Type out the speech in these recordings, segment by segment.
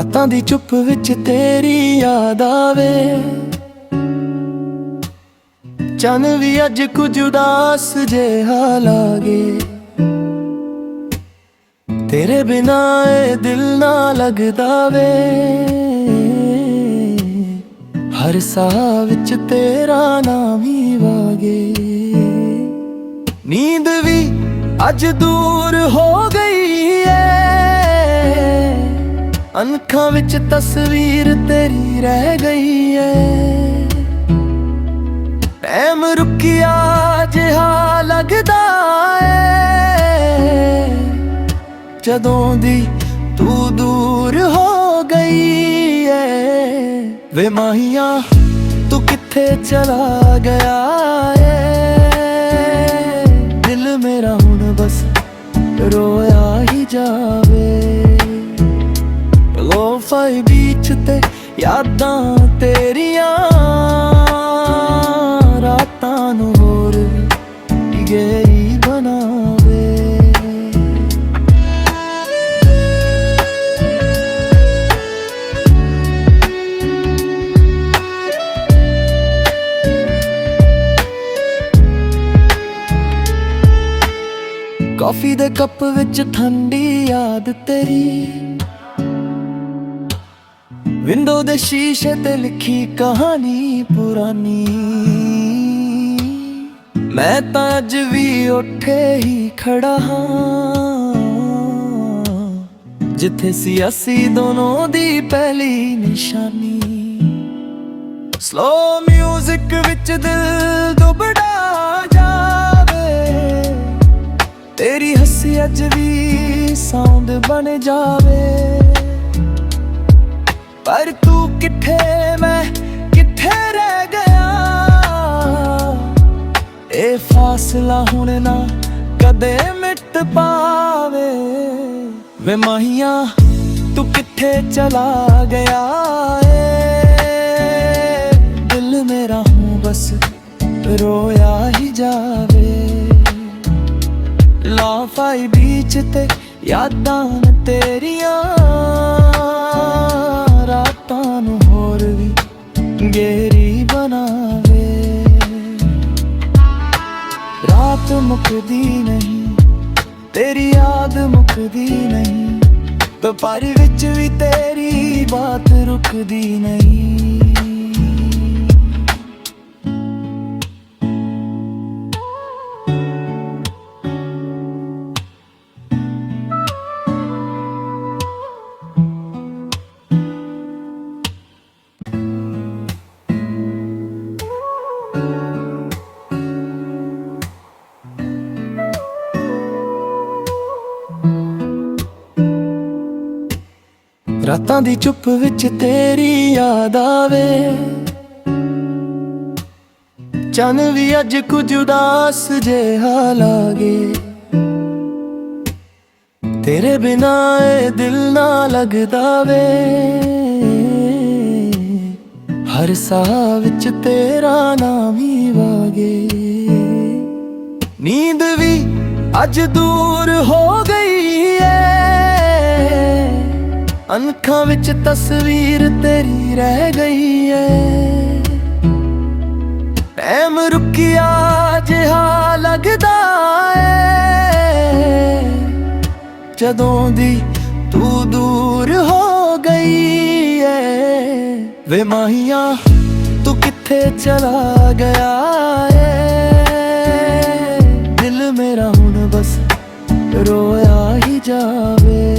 ਰਾਤਾਂ ਦੀ ਚੁੱਪ ਵਿੱਚ ਤੇਰੀ ਯਾਦ ਆਵੇ। ਚੰਨ ਵੀ ਅੱਜ ਕੁਝ ਉਦਾਸ ਜਿਹਾ ਲਾਗੇ। ਤੇਰੇ ਬਿਨਾ ਇਹ ਦਿਲ ਨਾ ਲੱਗਦਾ ਵੇ। ਹਰ ਸਾਹ ਵਿੱਚ ਤੇਰਾ ਨਾਮ ਹੀ ਵਾਗੇ। ਨੀਂਦ ਵੀ ਅੱਜ ਦੂਰ ਹੋ ਗਈ ਏ। ਅੱਖਾਂ ਵਿੱਚ ਤਸਵੀਰ ਤੇਰੀ ਰਹਿ ਗਈ ਏ। ਟਾਈਮ ਰੁਕਿਆ ਜਿਹਾ ਲੱਗਦਾ ਏ ਜਦੋਂ ਦੀ ਤੂੰ ਦੂਰ ਹੋ ਗਈ ਏ। ਵੇ ਮਾਹੀਆ ਤੂੰ ਕਿੱਥੇ ਚਲਾ ਗਿਆ ਏ। ਦਿਲ ਮੇਰਾ ਹੁਣ ਬਸ ਰੋਇਆ ਹੀ ਜਾਵੇ। ਲੋਫਾਈ ਬੀਚ ਤੇ ਯਾਦਾਂ ਤੇਰੀਆਂ ਰਾਤਾਂ ਨੂੰ ਹੋਰ ਗਹਿਰੀ ਬਣਾਵੇ। ਕੌਫੀ ਦੇ ਕੱਪ ਵਿੱਚ ਠੰਡੀ ਯਾਦ ਤੇਰੀ। ਵਿੰਡੋ ਦੇ ਸ਼ੀਸ਼ੇ ਤੇ ਲਿਖੀ ਕਹਾਣੀ ਪੁਰਾਣੀ। ਮੈਂ ਤਾਂ ਅੱਜ ਵੀ ਉੱਠੇ ਹੀ ਖੜਾ ਹਾਂ ਜਿੱਥੇ ਸੀ ਅਸੀਂ ਦੋਨੋਂ ਦੀ ਪਹਿਲੀ ਨਿਸ਼ਾਨੀ। ਸਲੋ ਮਿਊਜ਼ਿਕ ਵਿੱਚ ਦਿਲ ਦੁਬੜਾ ਜਾਵੇ। ਤੇਰੀ ਹੱਸੀ ਅੱਜ ਵੀ ਸਾਊਂਡ ਬਣ ਜਾਵੇ। ਪਰ ਤੂੰ ਕਿੱਥੇ ਮੈਂ ਕਿੱਥੇ ਰਹਿ ਗਿਆ। ਇਹ ਫਾਸਲਾ ਹੁਣ ਨਾ ਕਦੇ ਮਿਟ ਪਾਵੇ। ਵੇ ਮਾਹੀਆ ਤੂੰ ਕਿੱਥੇ ਚਲਾ ਗਿਆ ਏ। ਦਿਲ ਮੇਰਾ ਹੂੰ ਬਸ ਰੋਇਆ ਹੀ ਜਾਵੇ। ਲਾਫਾਈ ਬੀਚ ਤੇ ਯਾਦਾਂ ਤੇਰੀਆਂ ਰਾਤਾਂ ਨੂੰ ਹੋਰ ਵੀ ਗਹਿਰੀ ਬਣਾਵੇ। ਰਾਤ ਮੁੱਕਦੀ ਨਹੀਂ ਤੇਰੀ ਯਾਦ ਮੁੱਕਦੀ ਨਹੀਂ। ਦੁਪਹਿਰ ਵਿੱਚ ਵੀ ਤੇਰੀ ਬਾਤ ਰੁਕਦੀ ਨਹੀਂ। ਰਾਤਾਂ ਦੀ ਚੁੱਪ ਵਿੱਚ ਤੇਰੀ ਯਾਦ ਆਵੇ। ਚੰਨ ਵੀ ਅੱਜ ਕੁਝ ਉਦਾਸ ਜਿਹਾ ਲਾਗੇ। ਤੇਰੇ ਬਿਨਾ ਇਹ ਦਿਲ ਨਾ ਲੱਗਦਾ ਵੇ। ਹਰ ਸਾਹ ਵਿੱਚ ਤੇਰਾ ਨਾਮ ਹੀ ਵਾਗੇ। ਨੀਂਦ ਵੀ ਅੱਜ ਦੂਰ ਹੋ ਗਈ ਏ। ਅੱਖਾਂ ਵਿੱਚ ਤਸਵੀਰ ਤੇਰੀ ਰਹਿ ਗਈ ਏ। ਟਾਈਮ ਰੁਕਿਆ ਜਿਹਾ ਲੱਗਦਾ ਏ ਜਦੋਂ ਦੀ ਤੂੰ ਦੂਰ ਹੋ ਗਈ ਏ। ਵੇ ਮਾਹੀਆ ਤੂੰ ਕਿੱਥੇ ਚਲਾ ਗਿਆ ਏ। ਦਿਲ ਮੇਰਾ ਹੁਣ ਬਸ ਰੋਇਆ ਹੀ ਜਾਵੇ।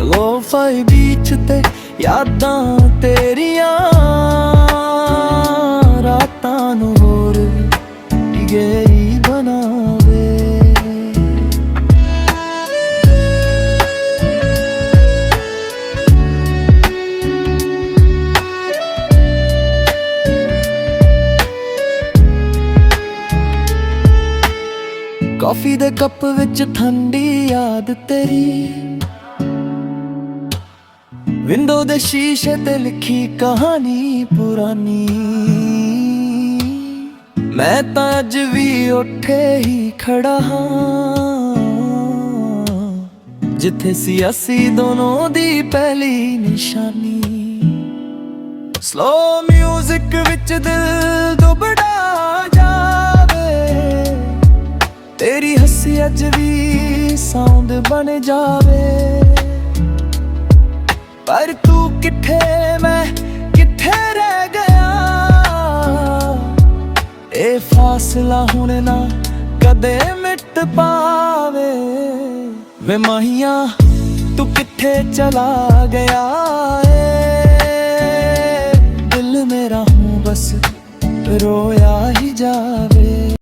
ਲੋਫਾਈ ਬੀਚ ਤੇ ਯਾਦਾਂ ਤੇਰੀਆਂ ਰਾਤਾਂ ਨੂੰ ਹੋਰ ਗਹਿਰੀ ਬਣਾਵੇ। ਕੌਫੀ ਦੇ ਕੱਪ ਵਿੱਚ ਠੰਡੀ ਯਾਦ ਤੇਰੀ। ਵਿੰਡੋ ਦੇ ਸ਼ੀਸ਼ੇ ਤੇ ਲਿਖੀ ਕਹਾਣੀ ਪੁਰਾਣੀ। ਮੈਂ ਤਾਂ ਅੱਜ ਵੀ ਉੱਠੇ ਹੀ ਖੜਾ ਹਾਂ ਜਿੱਥੇ ਸੀ ਅਸੀਂ ਦੋਨੋਂ ਦੀ ਪਹਿਲੀ ਨਿਸ਼ਾਨੀ। ਸਲੋ ਮਿਊਜ਼ਿਕ ਵਿੱਚ ਦਿਲ ਦੁਬੜਾ ਜਾਵੇ, ਤੇਰੀ ਹੱਸੀ ਅੱਜ ਵੀ ਸਾਊਂਡ ਬਣ ਜਾਵੇ। ਪਰ ਤੂੰ ਕਿੱਥੇ, ਮੈਂ ਕਿੱਥੇ ਰਹਿ ਗਿਆ, ਇਹ ਫਾਸਲਾ ਹੁਣ ਨਾ ਕਦੇ ਮਿਟ ਪਾਵੇ। ਵੇ ਮਾਹੀਆ ਤੂੰ ਕਿੱਥੇ ਚਲਾ ਗਿਆ ਏ, ਦਿਲ ਮੇਰਾ ਹੂੰ ਬਸ ਰੋਇਆ ਹੀ ਜਾਵੇ।